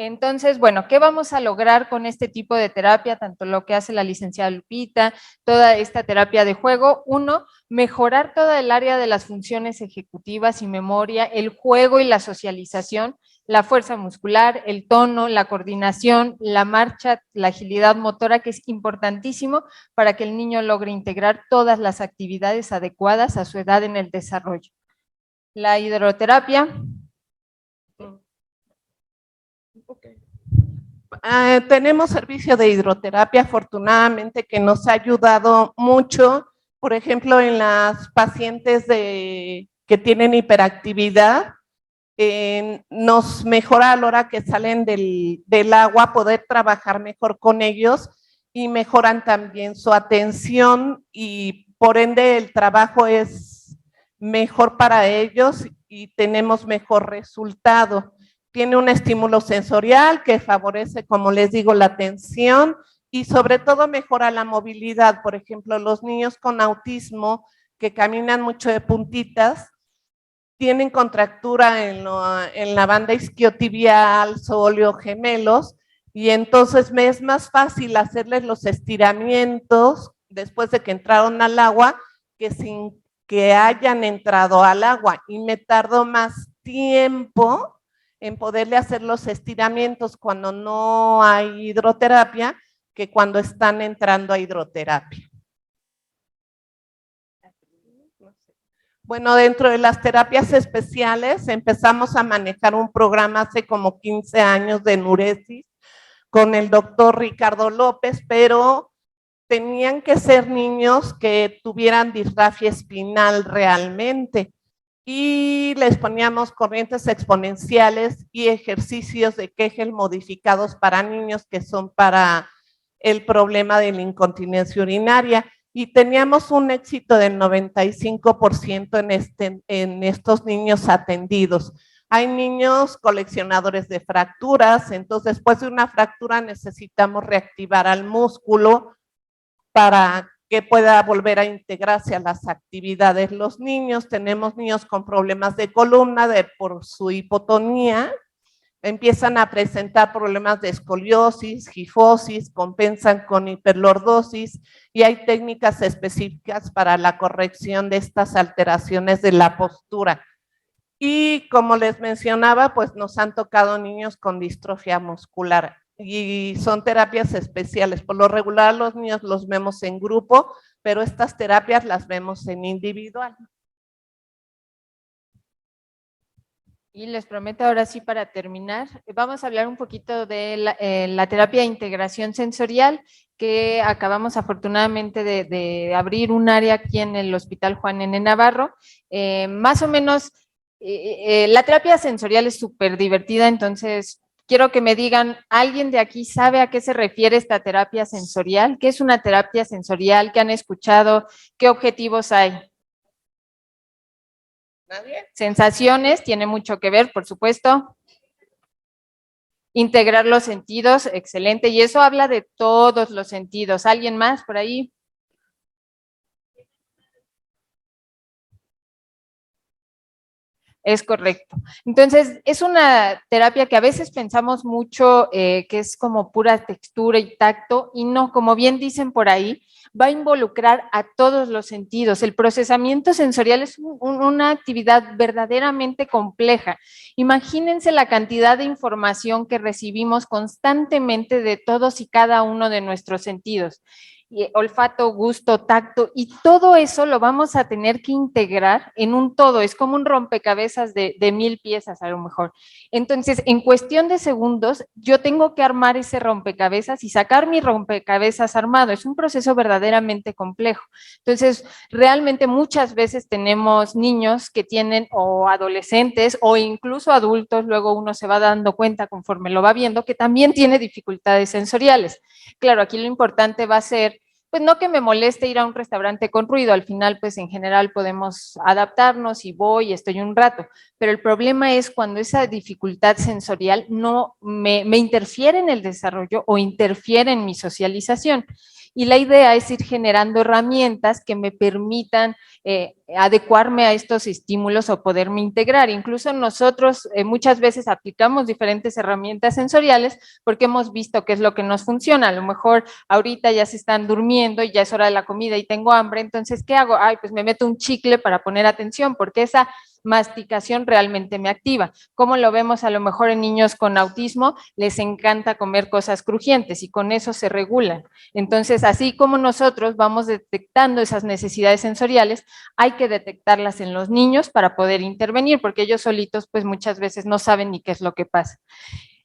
S2: Entonces, bueno, ¿qué vamos a lograr con este tipo de terapia? Tanto lo que hace la licenciada Lupita, toda esta terapia de juego. Uno, mejorar toda el área de las funciones ejecutivas y memoria, el juego y la socialización, la fuerza muscular, el tono, la coordinación, la marcha, la agilidad motora, que es importantísimo para que el niño logre integrar todas las actividades adecuadas a su edad en el desarrollo. La hidroterapia.
S3: Tenemos servicio de hidroterapia, afortunadamente, que nos ha ayudado mucho, por ejemplo, en las pacientes que tienen hiperactividad, nos mejora a la hora que salen del agua poder trabajar mejor con ellos y mejoran también su atención y por ende el trabajo es mejor para ellos y tenemos mejor resultado. Tiene un estímulo sensorial que favorece, como les digo, la atención y sobre todo mejora la movilidad. Por ejemplo, los niños con autismo que caminan mucho de puntitas, tienen contractura en la banda isquiotibial, sóleo, gemelos, y entonces me es más fácil hacerles los estiramientos después de que entraron al agua que sin que hayan entrado al agua, y me tardo más tiempo en poderle hacer los estiramientos cuando no hay hidroterapia que cuando están entrando a hidroterapia. Bueno, dentro de las terapias especiales empezamos a manejar un programa hace como 15 años de enuresis con el doctor Ricardo López, pero tenían que ser niños que tuvieran disrafia espinal realmente y les poníamos corrientes exponenciales y ejercicios de Kegel modificados para niños que son para el problema de la incontinencia urinaria. Y teníamos un éxito del 95% en estos niños atendidos. Hay niños coleccionadores de fracturas, entonces después de una fractura necesitamos reactivar al músculo para que pueda volver a integrarse a las actividades. Los niños, tenemos niños con problemas de columna por su hipotonía, empiezan a presentar problemas de escoliosis, gifosis, compensan con hiperlordosis y hay técnicas específicas para la corrección de estas alteraciones de la postura. Y como les mencionaba, pues nos han tocado niños con distrofia muscular y son terapias especiales. Por lo regular los niños los vemos en grupo, pero estas terapias las vemos en individual.
S2: Y les prometo ahora sí para terminar, vamos a hablar un poquito de la terapia de integración sensorial, que acabamos afortunadamente de abrir un área aquí en el Hospital Juan N. Navarro. Más o menos, la terapia sensorial es súper divertida, entonces quiero que me digan, ¿alguien de aquí sabe a qué se refiere esta terapia sensorial? ¿Qué es una terapia sensorial? ¿Qué han escuchado? ¿Qué objetivos hay?
S3: ¿Nadie?
S2: Sensaciones, tiene mucho que ver, por supuesto. Integrar los sentidos, excelente. Y eso habla de todos los sentidos. ¿Alguien más por ahí? Es correcto. Entonces, es una terapia que a veces pensamos mucho que es como pura textura y tacto, y no, como bien dicen por ahí, va a involucrar a todos los sentidos. El procesamiento sensorial es una actividad verdaderamente compleja. Imagínense la cantidad de información que recibimos constantemente de todos y cada uno de nuestros sentidos. Olfato, gusto, tacto, y todo eso lo vamos a tener que integrar en un todo. Es como un rompecabezas de 1000 piezas a lo mejor. Entonces, en cuestión de segundos, yo tengo que armar ese rompecabezas y sacar mi rompecabezas armado. Es un proceso verdaderamente complejo. Entonces, realmente muchas veces tenemos niños que tienen, o adolescentes, o incluso adultos, luego uno se va dando cuenta conforme lo va viendo, que también tiene dificultades sensoriales. Claro, aquí lo importante va a ser, pues no que me moleste ir a un restaurante con ruido, al final pues en general podemos adaptarnos y voy y estoy un rato, pero el problema es cuando esa dificultad sensorial no me interfiere en el desarrollo o interfiere en mi socialización. Y la idea es ir generando herramientas que me permitan adecuarme a estos estímulos o poderme integrar. Incluso nosotros muchas veces aplicamos diferentes herramientas sensoriales porque hemos visto qué es lo que nos funciona. A lo mejor ahorita ya se están durmiendo y ya es hora de la comida y tengo hambre, entonces, ¿qué hago? Ay, pues me meto un chicle para poner atención, porque esa masticación realmente me activa. Como lo vemos a lo mejor en niños con autismo, les encanta comer cosas crujientes y con eso se regulan. Entonces, así como nosotros vamos detectando esas necesidades sensoriales, hay que detectarlas en los niños para poder intervenir, porque ellos solitos pues muchas veces no saben ni qué es lo que pasa.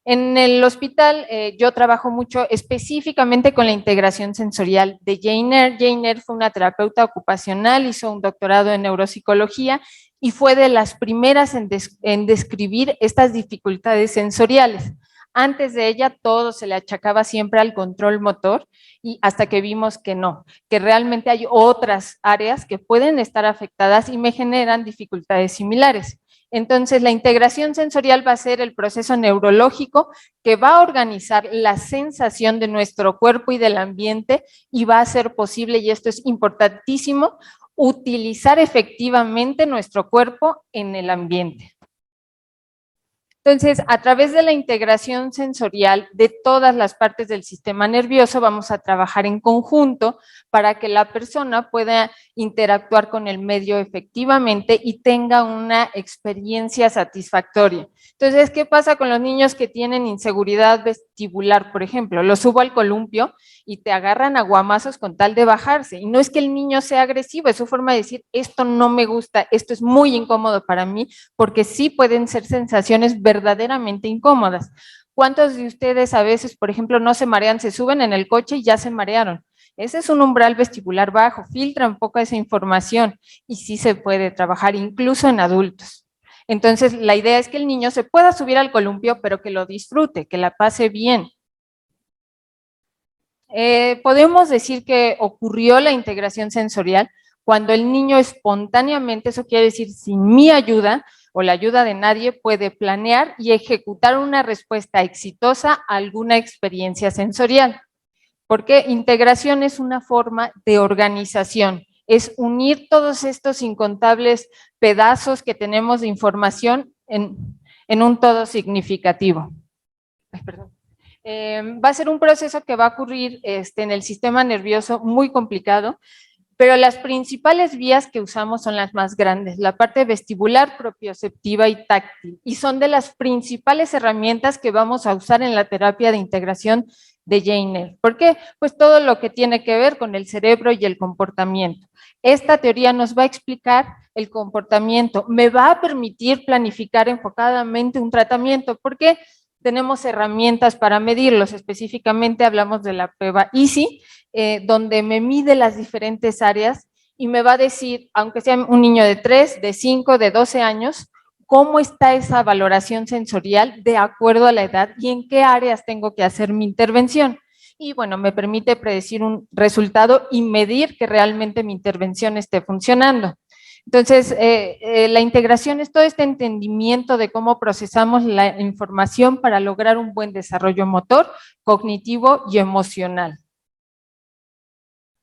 S2: En el hospital yo trabajo mucho específicamente con la integración sensorial de Jane Eyre. Jane Eyre fue una terapeuta ocupacional, hizo un doctorado en neuropsicología y fue de las primeras en describir estas dificultades sensoriales. Antes de ella todo se le achacaba siempre al control motor y hasta que vimos que no, que realmente hay otras áreas que pueden estar afectadas y me generan dificultades similares. Entonces, la integración sensorial va a ser el proceso neurológico que va a organizar la sensación de nuestro cuerpo y del ambiente y va a ser posible, y esto es importantísimo, utilizar efectivamente nuestro cuerpo en el ambiente. Entonces, a través de la integración sensorial de todas las partes del sistema nervioso, vamos a trabajar en conjunto para que la persona pueda interactuar con el medio efectivamente y tenga una experiencia satisfactoria. Entonces, ¿qué pasa con los niños que tienen inseguridad vestibular, por ejemplo? Los subo al columpio y te agarran a guamazos con tal de bajarse. Y no es que el niño sea agresivo, es su forma de decir, esto no me gusta, esto es muy incómodo para mí, porque sí pueden ser sensaciones verdaderamente incómodas. ¿Cuántos de ustedes a veces, por ejemplo, no se marean, se suben en el coche y ya se marearon? Ese es un umbral vestibular bajo, filtra un poco esa información y sí se puede trabajar incluso en adultos. Entonces, la idea es que el niño se pueda subir al columpio, pero que lo disfrute, que la pase bien. Podemos decir que ocurrió la integración sensorial cuando el niño espontáneamente, eso quiere decir sin mi ayuda o la ayuda de nadie, puede planear y ejecutar una respuesta exitosa a alguna experiencia sensorial. Porque integración es una forma de organización, es unir todos estos incontables pedazos que tenemos de información en un todo significativo. Ay, perdón. Va a ser un proceso que va a ocurrir en el sistema nervioso muy complicado, pero las principales vías que usamos son las más grandes, la parte vestibular, propioceptiva y táctil, y son de las principales herramientas que vamos a usar en la terapia de integración de Jane Eyre. ¿Por qué? Pues todo lo que tiene que ver con el cerebro y el comportamiento. Esta teoría nos va a explicar el comportamiento, me va a permitir planificar enfocadamente un tratamiento, porque tenemos herramientas para medirlos, específicamente hablamos de la prueba EASY, donde me mide las diferentes áreas y me va a decir, aunque sea un niño de 3, de 5, de 12 años, cómo está esa valoración sensorial de acuerdo a la edad y en qué áreas tengo que hacer mi intervención. Y bueno, me permite predecir un resultado y medir que realmente mi intervención esté funcionando. Entonces, la integración es todo este entendimiento de cómo procesamos la información para lograr un buen desarrollo motor, cognitivo y emocional.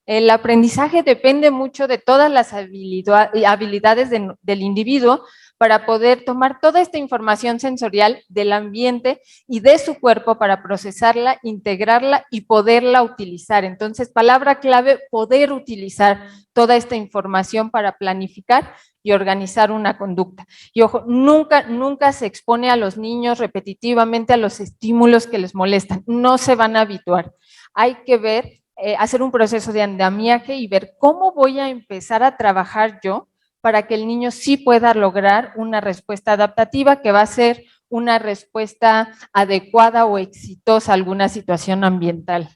S2: El aprendizaje depende mucho de todas las habilidades del individuo para poder tomar toda esta información sensorial del ambiente y de su cuerpo para procesarla, integrarla y poderla utilizar. Entonces, palabra clave, poder utilizar toda esta información para planificar y organizar una conducta. Y ojo, nunca se expone a los niños repetitivamente a los estímulos que les molestan, no se van a habituar. Hay que ver, hacer un proceso de andamiaje y ver cómo voy a empezar a trabajar yo para que el niño sí pueda lograr una respuesta adaptativa que va a ser una respuesta adecuada o exitosa a alguna situación ambiental,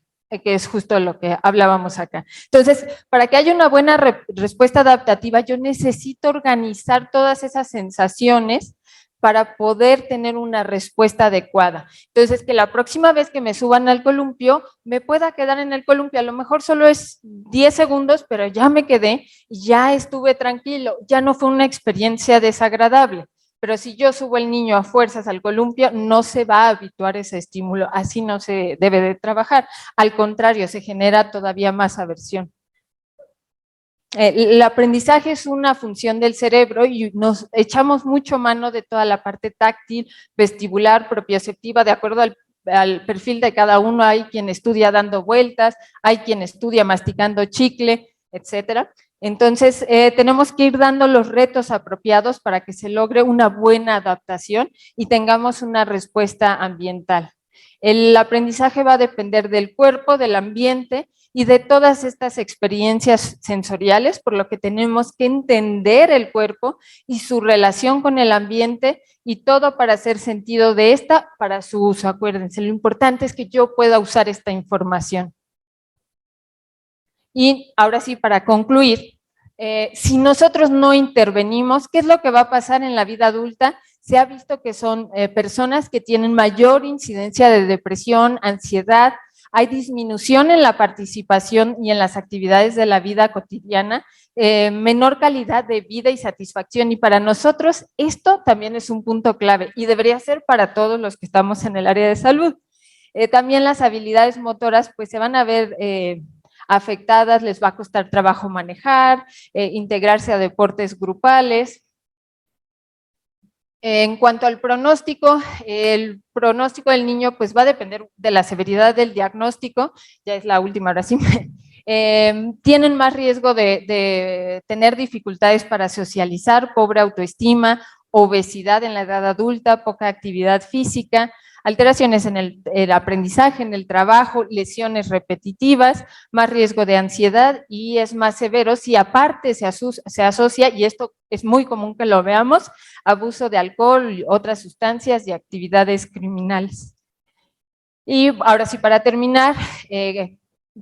S2: que es justo lo que hablábamos acá. Entonces, para que haya una buena respuesta adaptativa, yo necesito organizar todas esas sensaciones para poder tener una respuesta adecuada. Entonces, que la próxima vez que me suban al columpio, me pueda quedar en el columpio. A lo mejor solo es 10 segundos, pero ya me quedé, ya estuve tranquilo, ya no fue una experiencia desagradable. pero si yo subo el niño a fuerzas al columpio, no se va a habituar a ese estímulo, así no se debe de trabajar, al contrario, se genera todavía más aversión. El aprendizaje es una función del cerebro y nos echamos mucho mano de toda la parte táctil, vestibular, propioceptiva, de acuerdo al perfil de cada uno. Hay quien estudia dando vueltas, hay quien estudia masticando chicle, etcétera. Entonces, tenemos que ir dando los retos apropiados para que se logre una buena adaptación y tengamos una respuesta ambiental. El aprendizaje va a depender del cuerpo, del ambiente y de todas estas experiencias sensoriales, por lo que tenemos que entender el cuerpo y su relación con el ambiente y todo para hacer sentido de esta para su uso. Acuérdense, lo importante es que yo pueda usar esta información. Y ahora sí, para concluir, si nosotros no intervenimos, ¿qué es lo que va a pasar en la vida adulta? Se ha visto que son personas que tienen mayor incidencia de depresión, ansiedad, hay disminución en la participación y en las actividades de la vida cotidiana, menor calidad de vida y satisfacción. Y para nosotros esto también es un punto clave y debería ser para todos los que estamos en el área de salud. También las habilidades motoras pues se van a ver afectadas, les va a costar trabajo manejar, integrarse a deportes grupales. En cuanto al pronóstico, el pronóstico del niño pues va a depender de la severidad del diagnóstico, ya es la última, ahora sí. Tienen más riesgo de tener dificultades para socializar, pobre autoestima, obesidad en la edad adulta, poca actividad física, alteraciones en el aprendizaje, en el trabajo, lesiones repetitivas, más riesgo de ansiedad y es más severo si aparte se asocia, y esto es muy común que lo veamos, abuso de alcohol y otras sustancias y actividades criminales. Y ahora sí, para terminar,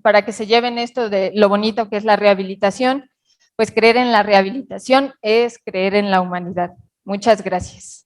S2: para que se lleven esto de lo bonito que es la rehabilitación, pues creer en la rehabilitación es creer en la humanidad. Muchas gracias.